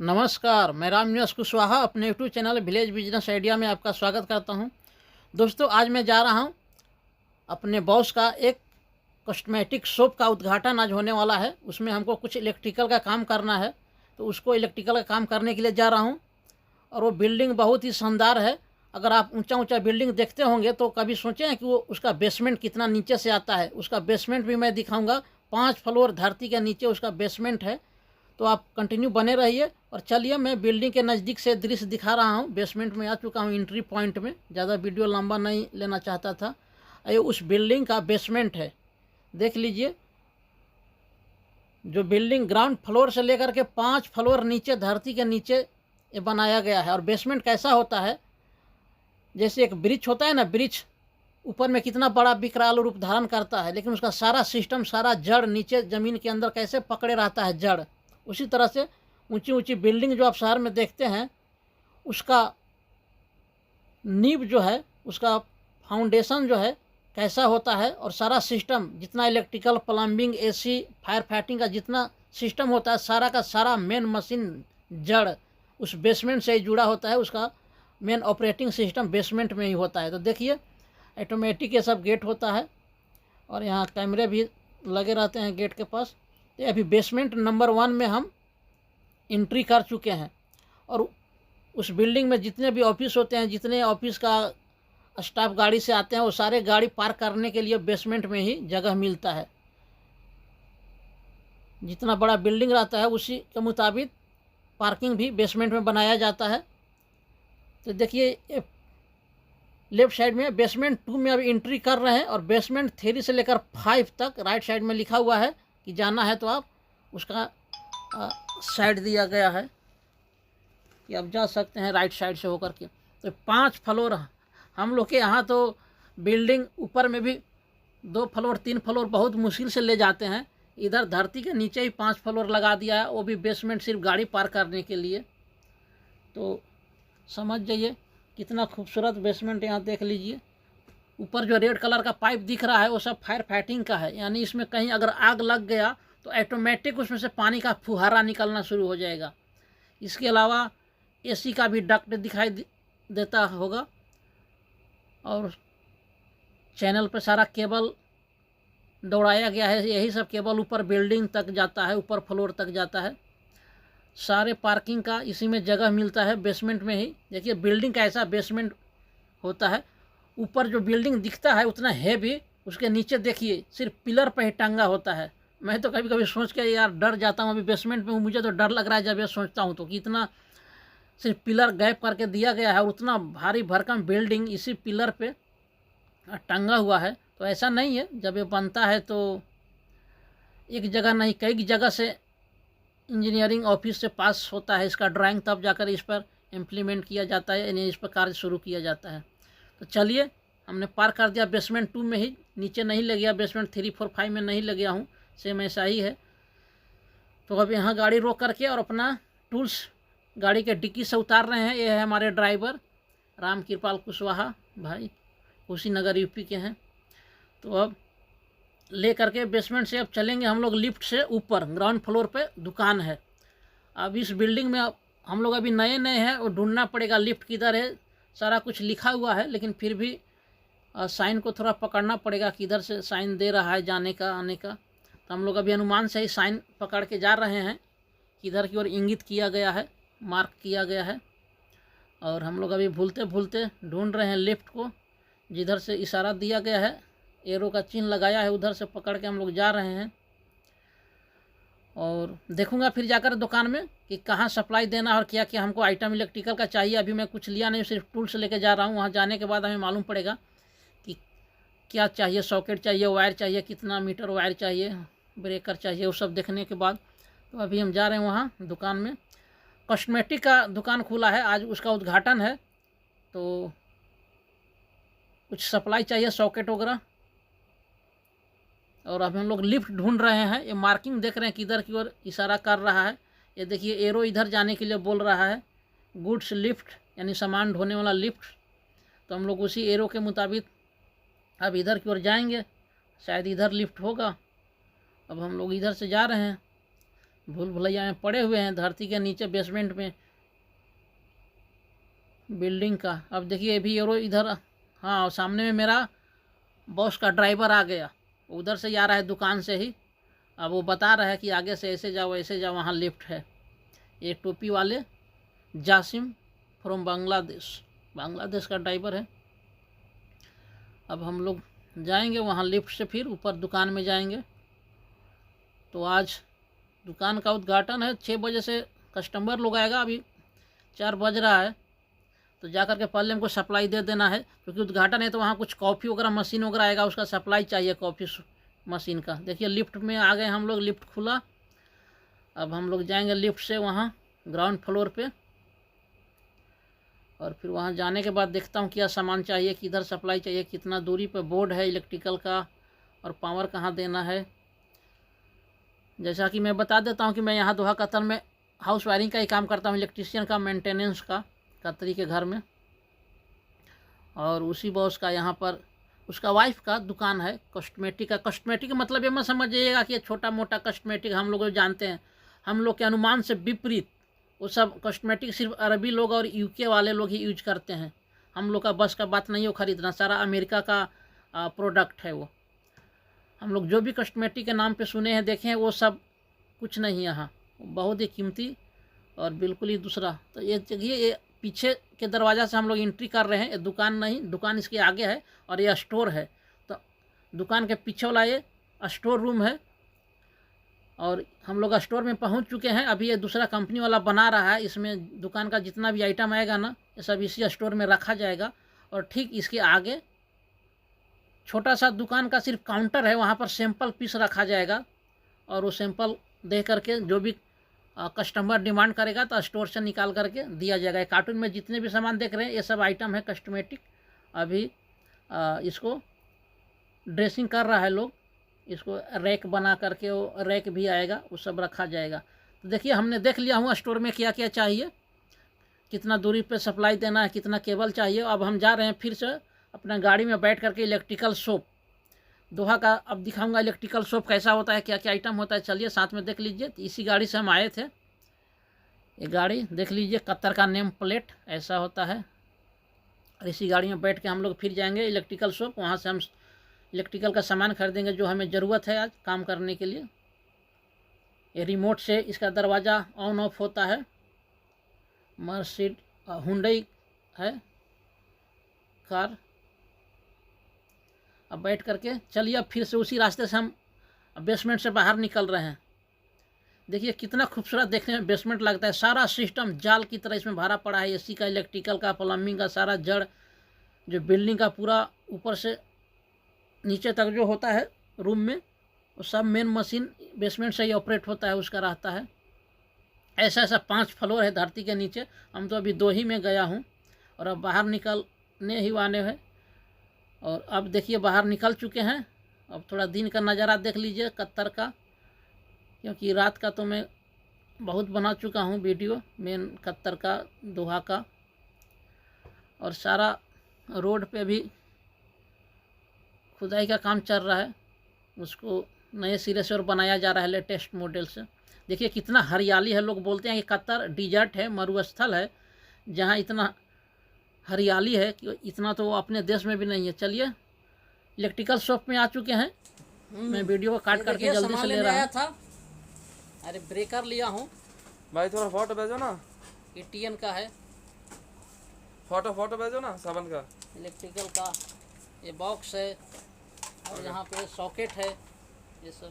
नमस्कार, मैं रामनिवास कुशवाहा अपने YouTube channel village business idea में आपका स्वागत करता हूं। दोस्तों, आज मैं जा रहा हूं अपने बॉस का एक कॉस्मेटिक शॉप का उद्घाटन आज होने वाला है। उसमें हमको कुछ इलेक्ट्रिकल का काम करना है, तो उसको इलेक्ट्रिकल का काम करने के लिए जा रहा हूं। और वो बिल्डिंग बहुत ही शानदार है। अगर आप ऊंचा ऊंचा बिल्डिंग देखते होंगे तो कभी सोचे हैं कि वो उसका बेसमेंट कितना नीचे से आता है। उसका बेसमेंट भी मैं दिखाऊँगा। 5 फ्लोर धरती के नीचे उसका बेसमेंट है। तो आप कंटिन्यू बने रहिए। और चलिए, मैं बिल्डिंग के नज़दीक से दृश्य दिखा रहा हूँ। बेसमेंट में आ चुका हूँ, एंट्री पॉइंट में। ज़्यादा वीडियो लंबा नहीं लेना चाहता था। ये उस बिल्डिंग का बेसमेंट है, देख लीजिए। जो बिल्डिंग ग्राउंड फ्लोर से लेकर के 5 फ्लोर नीचे धरती के नीचे ये बनाया गया है। और बेसमेंट कैसा होता है, जैसे एक ब्रिज होता है ना, ब्रिज ऊपर में कितना बड़ा विकराल रूप धारण करता है, लेकिन उसका सारा सिस्टम, सारा जड़ नीचे ज़मीन के अंदर कैसे पकड़े रहता है जड़, उसी तरह से ऊंची ऊंची बिल्डिंग जो आप शहर में देखते हैं, उसका नींव जो है, उसका फाउंडेशन जो है कैसा होता है। और सारा सिस्टम, जितना electrical, plumbing, AC, fire fighting का जितना सिस्टम होता है, सारा का सारा मेन मशीन जड़ उस बेसमेंट से ही जुड़ा होता है। उसका मेन ऑपरेटिंग सिस्टम बेसमेंट में ही होता है। तो देखिए, ऑटोमेटिक ये सब गेट होता है और यहाँ कैमरे भी लगे रहते हैं गेट के पास। तो अभी बेसमेंट नंबर 1 में हम एंट्री कर चुके हैं। और उस बिल्डिंग में जितने भी ऑफिस होते हैं, जितने ऑफिस का स्टाफ गाड़ी से आते हैं, वो सारे गाड़ी पार्क करने के लिए बेसमेंट में ही जगह मिलता है। जितना बड़ा बिल्डिंग रहता है उसी के मुताबिक पार्किंग भी बेसमेंट में बनाया जाता है। तो देखिए, लेफ्ट साइड में बेसमेंट 2 में अभी एंट्री कर रहे हैं। और बेसमेंट 3 से लेकर 5 तक राइट साइड में लिखा हुआ है कि जाना है तो आप उसका साइड दिया गया है कि आप जा सकते हैं राइट साइड से होकर के। तो 5 फ्लोर हम लोग के यहाँ तो बिल्डिंग ऊपर में भी 2 फ्लोर 3 फ्लोर बहुत मुश्किल से ले जाते हैं। इधर धरती के नीचे ही 5 फ्लोर लगा दिया है, वो भी बेसमेंट सिर्फ गाड़ी पार्क करने के लिए। तो समझ जाइए कितना खूबसूरत बेसमेंट। यहाँ देख लीजिए, ऊपर जो रेड कलर का पाइप दिख रहा है वो सब फायर फाइटिंग का है। यानी इसमें कहीं अगर आग लग गया तो ऑटोमेटिक उसमें से पानी का फुहारा निकलना शुरू हो जाएगा। इसके अलावा एसी का भी डक्ट दिखाई देता होगा। और चैनल पर सारा केबल दौड़ाया गया है। यही सब केबल ऊपर बिल्डिंग तक जाता है, ऊपर फ्लोर तक जाता है। सारे पार्किंग का इसी में जगह मिलता है, बेसमेंट में ही। देखिए बिल्डिंग का ऐसा बेसमेंट होता है। ऊपर जो बिल्डिंग दिखता है उतना हैवी, उसके नीचे देखिए सिर्फ पिलर पर ही टंगा होता है। मैं तो कभी कभी सोच के यार डर जाता हूँ। अभी बेसमेंट में हूँ, मुझे तो डर लग रहा है जब ये सोचता हूँ तो, कि इतना सिर्फ पिलर गैप करके दिया गया है और उतना भारी भरकम बिल्डिंग इसी पिलर पे टंगा हुआ है। तो ऐसा नहीं है, जब ये बनता है तो एक जगह नहीं कई जगह से इंजीनियरिंग ऑफिस से पास होता है इसका ड्राइंग, तब जाकर इस पर इम्प्लीमेंट किया जाता है, यानी इस पर कार्य शुरू किया जाता है। तो चलिए, हमने पार कर दिया बेसमेंट 2 में ही, नीचे नहीं ले गया। बेसमेंट 3, 4, 5 में नहीं ले गया हूँ, सेम ऐसा ही है। तो अब यहाँ गाड़ी रोक करके और अपना टूल्स गाड़ी के डिक्की से उतार रहे हैं। ये है हमारे ड्राइवर राम कृपाल कुशवाहा भाई, कुशीनगर यूपी के हैं। तो अब ले करके बेसमेंट से अब चलेंगे हम लोग लिफ्ट से ऊपर। ग्राउंड फ्लोर पे दुकान है। अब इस बिल्डिंग में हम लोग अभी नए नए हैं और ढूंढना पड़ेगा लिफ्ट किधर है। सारा कुछ लिखा हुआ है, लेकिन फिर भी साइन को थोड़ा पकड़ना पड़ेगा, किधर से साइन दे रहा है जाने का आने का। तो हम लोग अभी अनुमान से ही साइन पकड़ के जा रहे हैं, किधर की ओर इंगित किया गया है, मार्क किया गया है। और हम लोग अभी भूलते भूलते ढूंढ रहे हैं लिफ्ट को, जिधर से इशारा दिया गया है, एरो का चिन्ह लगाया है, उधर से पकड़ के हम लोग जा रहे हैं। और देखूंगा फिर जाकर दुकान में कि कहाँ सप्लाई देना और क्या क्या हमको आइटम इलेक्ट्रिकल का चाहिए। अभी मैं कुछ लिया नहीं, सिर्फ टूल्स लेके जा रहा हूँ। वहाँ जाने के बाद हमें मालूम पड़ेगा कि क्या चाहिए। सॉकेट चाहिए, वायर चाहिए, कितना मीटर वायर चाहिए, ब्रेकर चाहिए, वो सब देखने के बाद तो अभी हम जा रहे हैं वहाँ दुकान में। कॉस्मेटिक का दुकान खुला है, आज उसका उद्घाटन है। तो कुछ सप्लाई चाहिए, सॉकेट वगैरह। और अभी हम लोग लिफ्ट ढूंढ रहे हैं। ये मार्किंग देख रहे हैं किधर की ओर इशारा कर रहा है। ये देखिए एरो इधर जाने के लिए बोल रहा है, गुड्स लिफ्ट, यानी सामान ढोने वाला लिफ्ट। तो हम लोग उसी एरो के मुताबिक अब इधर की ओर जाएंगे, शायद इधर लिफ्ट होगा। अब हम लोग इधर से जा रहे हैं। भूल भुलैया में पड़े हुए हैं, धरती के नीचे बेसमेंट में बिल्डिंग का। अब देखिए अभी और इधर, हाँ सामने में मेरा बॉस का ड्राइवर आ गया, उधर से ही आ रहा है दुकान से ही। अब वो बता रहा है कि आगे से ऐसे जाओ ऐसे जाओ, वहाँ लिफ्ट है। ये टोपी वाले जासिम फ्रॉम बांग्लादेश का ड्राइवर है। अब हम लोग जाएंगे वहाँ लिफ्ट से, फिर ऊपर दुकान में जाएंगे। तो आज दुकान का उद्घाटन है, 6 बजे से कस्टमर लोग आएगा, अभी 4 बज रहा है। तो जा कर के पहले हमको सप्लाई दे देना है, क्योंकि उद्घाटन है तो वहाँ कुछ कॉफ़ी वगैरह मशीन वगैरह आएगा, उसका सप्लाई चाहिए कॉफ़ी मशीन का। देखिए लिफ्ट में आ गए हम लोग, लिफ्ट खुला। अब हम लोग जाएंगे लिफ्ट से वहाँ ग्राउंड फ्लोर पे, और फिर वहाँ जाने के बाद देखता हूँ क्या सामान चाहिए, किधर सप्लाई चाहिए, कितना दूरी पे बोर्ड है इलेक्ट्रिकल का, और पावर कहाँ देना है। जैसा कि मैं बता देता हूँ कि मैं यहाँ दोहा कतर में हाउस वायरिंग का ही काम करता हूँ, इलेक्ट्रीशियन का, मेंटेनेंस का, कतरी के घर में। और उसी बॉस का यहाँ पर उसका वाइफ का दुकान है कॉस्मेटिक का। कॉस्मेटिक मतलब ये मत समझिएगा कि छोटा मोटा कॉस्मेटिक हम लोग जानते हैं, हम लोग के अनुमान से विपरीत वो सब कॉस्मेटिक सिर्फ अरबी लोग और यूके वाले लोग ही यूज करते हैं। हम लोग का बस का बात नहीं हो खरीदना, सारा अमेरिका का प्रोडक्ट है वो। हम लोग जो भी कॉस्मेटिक के नाम पे सुने हैं देखे हैं, वो सब कुछ नहीं यहाँ, बहुत ही कीमती और बिल्कुल ही दूसरा। तो ये जगह, ये पीछे के दरवाज़ा से हम लोग एंट्री कर रहे हैं। ये दुकान नहीं, दुकान इसके आगे है और ये स्टोर है। तो दुकान के पीछे वाला ये स्टोर रूम है, और हम लोग स्टोर में पहुंच चुके हैं। अभी ये दूसरा कंपनी वाला बना रहा है, इसमें दुकान का जितना भी आइटम आएगा ना, ये सब इसी स्टोर में रखा जाएगा। और ठीक इसके आगे छोटा सा दुकान का सिर्फ काउंटर है, वहाँ पर सैंपल पीस रखा जाएगा, और वो सैंपल दे करके जो भी कस्टमर डिमांड करेगा तो स्टोर से निकाल करके दिया जाएगा। कार्टून में जितने भी सामान देख रहे हैं ये सब आइटम है कॉस्मेटिक। अभी इसको ड्रेसिंग कर रहा है लोग, इसको रैक बना करके, वो रैक भी आएगा, वो सब रखा जाएगा। तो देखिए हमने देख लिया हूँ स्टोर में क्या क्या चाहिए, कितना दूरी पे सप्लाई देना है, कितना केबल चाहिए। अब हम जा रहे हैं फिर से अपना गाड़ी में बैठ करके इलेक्ट्रिकल शॉप दोहा का, अब दिखाऊंगा इलेक्ट्रिकल शॉप कैसा होता है, क्या क्या आइटम होता है, चलिए साथ में देख लीजिए। तो इसी गाड़ी से हम आए थे, ये गाड़ी देख लीजिए, कतर का नेम प्लेट ऐसा होता है। और इसी गाड़ी में बैठ के हम लोग फिर जाएंगे इलेक्ट्रिकल शॉप, वहाँ से हम इलेक्ट्रिकल का सामान खरीदेंगे जो हमें ज़रूरत है आज काम करने के लिए। ये रिमोट से इसका दरवाज़ा ऑन ऑफ होता है। मर्सिडीज हुंडई है कार। अब बैठ करके चलिए, अब फिर से उसी रास्ते से हम बेसमेंट से बाहर निकल रहे हैं। देखिए कितना खूबसूरत देखने में बेसमेंट लगता है, सारा सिस्टम जाल की तरह इसमें भरा पड़ा है। एसी का, इलेक्ट्रिकल का, प्लम्बिंग का, सारा जड़ जो बिल्डिंग का पूरा ऊपर से नीचे तक जो होता है रूम में, वो सब मेन मशीन बेसमेंट से ही ऑपरेट होता है, उसका रहता है। ऐसा ऐसा 5 फ्लोर है धरती के नीचे। हम तो अभी 2 ही में गया हूँ, और अब बाहर निकलने ही वाले हैं। और अब देखिए बाहर निकल चुके हैं। अब थोड़ा दिन का नज़ारा देख लीजिए कतर का, क्योंकि रात का तो मैं बहुत बना चुका हूँ वीडियो, मेन कतर का, दोहा का। और सारा रोड पे भी खुदाई का काम चल रहा है, उसको नए सिरे से और बनाया जा रहा है लेटेस्ट मॉडल से। देखिए कितना हरियाली है। लोग बोलते हैं कि कतर डिजर्ट है, मरुस्थल है, जहाँ इतना हरियाली है कि इतना तो अपने देश में भी नहीं है। चलिए इलेक्ट्रिकल शॉप में आ चुके हैं। मैं वीडियो को काट करके जल्दी से ले रहा था। अरे ब्रेकर लिया हूँ भाई, थोड़ा फोटो भेजो ना। ये TN का है, फोटो भेजो ना सावन का। इलेक्ट्रिकल का ये बॉक्स है, और यहाँ पे सॉकेट है। ये सब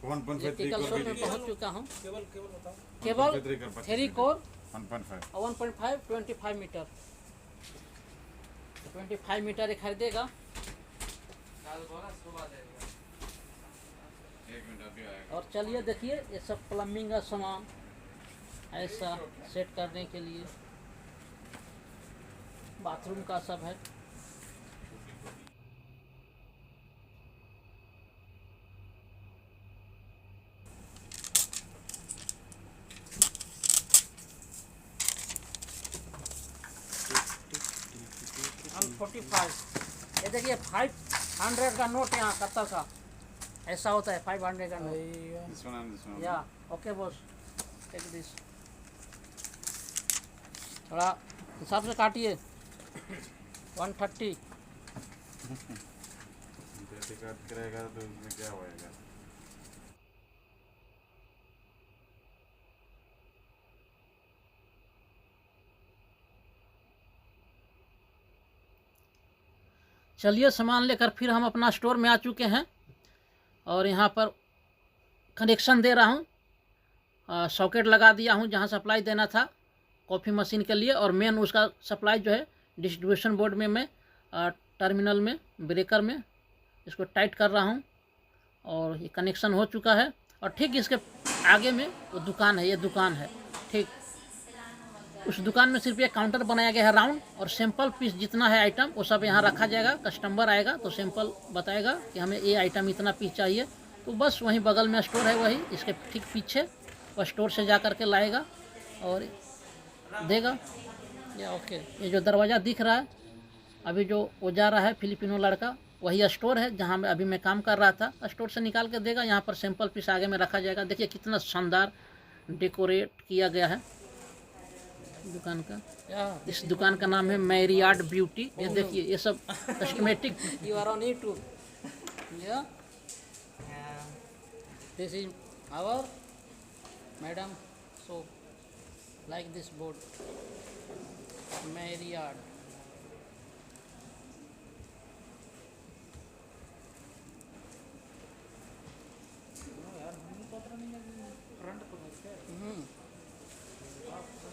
इलेक्ट्रिकल शॉप में पहुँच चुका हूँ। केबल 3 कोर 1.5 25 मीटर 25 मीटर ये खरीदेगा। और चलिए देखिए ये सब प्लम्बिंग का सामान ऐसा सेट करने के लिए, बाथरूम का सब है। हम 45, ये देखिए 500 का नोट यहाँ कतर का ऐसा होता है 500 का note. This one and this one. या ओके बॉस, टेक दिस। थोड़ा हिसाब से काटिए। 130। जैसे कट करेगा तो उसमें क्या होएगा? चलिए सामान लेकर फिर हम अपना स्टोर में आ चुके हैं और यहाँ पर कनेक्शन दे रहा हूँ। सॉकेट लगा दिया हूँ जहाँ सप्लाई देना था कॉफ़ी मशीन के लिए, और मेन उसका सप्लाई जो है डिस्ट्रीब्यूशन बोर्ड में मैं टर्मिनल में ब्रेकर में इसको टाइट कर रहा हूँ और ये कनेक्शन हो चुका है। और ठीक इसके आगे में वो दुकान है, ये दुकान है। ठीक उस दुकान में सिर्फ एक काउंटर बनाया गया है राउंड, और सैंपल पीस जितना है आइटम वो सब यहाँ रखा जाएगा। कस्टमर आएगा तो सैंपल बताएगा कि हमें ये आइटम इतना पीस चाहिए, तो बस वहीं बगल में स्टोर है, वही इसके ठीक पीछे वह स्टोर से जा कर के लाएगा और देगा। या ओके, ये जो दरवाज़ा दिख रहा है अभी जो वो जा रहा है फिलिपिनो लड़का, वही स्टोर है जहाँ मैं अभी काम कर रहा था। स्टोर से निकाल के देगा, यहाँ पर सैंपल पीस आगे में रखा जाएगा। देखिए कितना शानदार डेकोरेट किया गया है दुकान का। इस दुकान का नाम है मैरियार्ड ब्यूटी। ये देखिए ये सब cosmetic. You are on YouTube. Yeah this is our madam so like this board मैरियार्ड।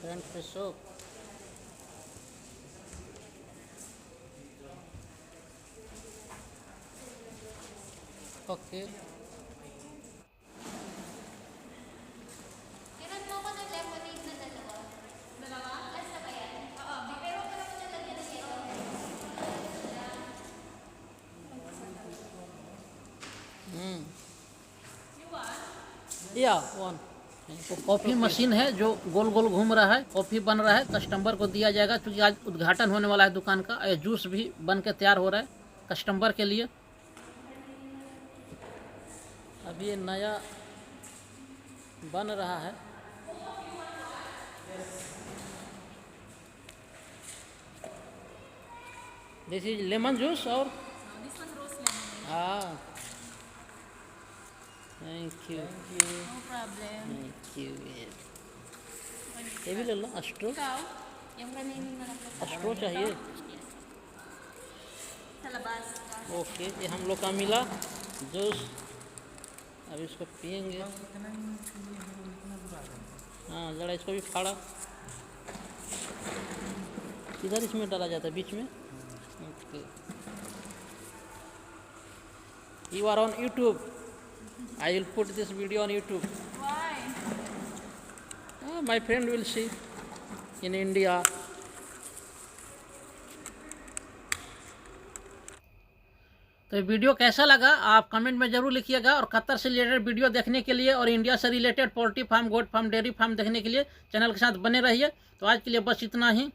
फ्रंट पे सोप। ओके या वन तो कॉफ़ी मशीन है जो गोल गोल घूम रहा है, कॉफ़ी बन रहा है, कस्टमर को दिया जाएगा। क्योंकि आज उद्घाटन होने वाला है दुकान का। ये जूस भी बन के तैयार हो रहा है कस्टमर के लिए। अभी ये नया बन रहा है। दिस इज लेमन जूस और हाँ thank you No problem. Thank you. ये भी ले लो स्ट्रो। Ikaw, yung remaining na lang po. स्ट्रो चाहिए। Sa labas. ओके, ये हम लोग का मिला जूस। अब इसको पियेंगे। हाँ जरा इसको भी फाड़ा। इधर इसमें डाला जाता है बीच में। Okay, you are on YouTube. I will put this video on YouTube. Why? My friend will see in India. तो ये वीडियो कैसा लगा आप कमेंट में ज़रूर लिखिएगा। और कतर से रिलेटेड वीडियो देखने के लिए और इंडिया से related poultry farm, goat farm, dairy farm देखने के लिए चैनल के साथ बने रहिए। तो आज के लिए बस इतना ही।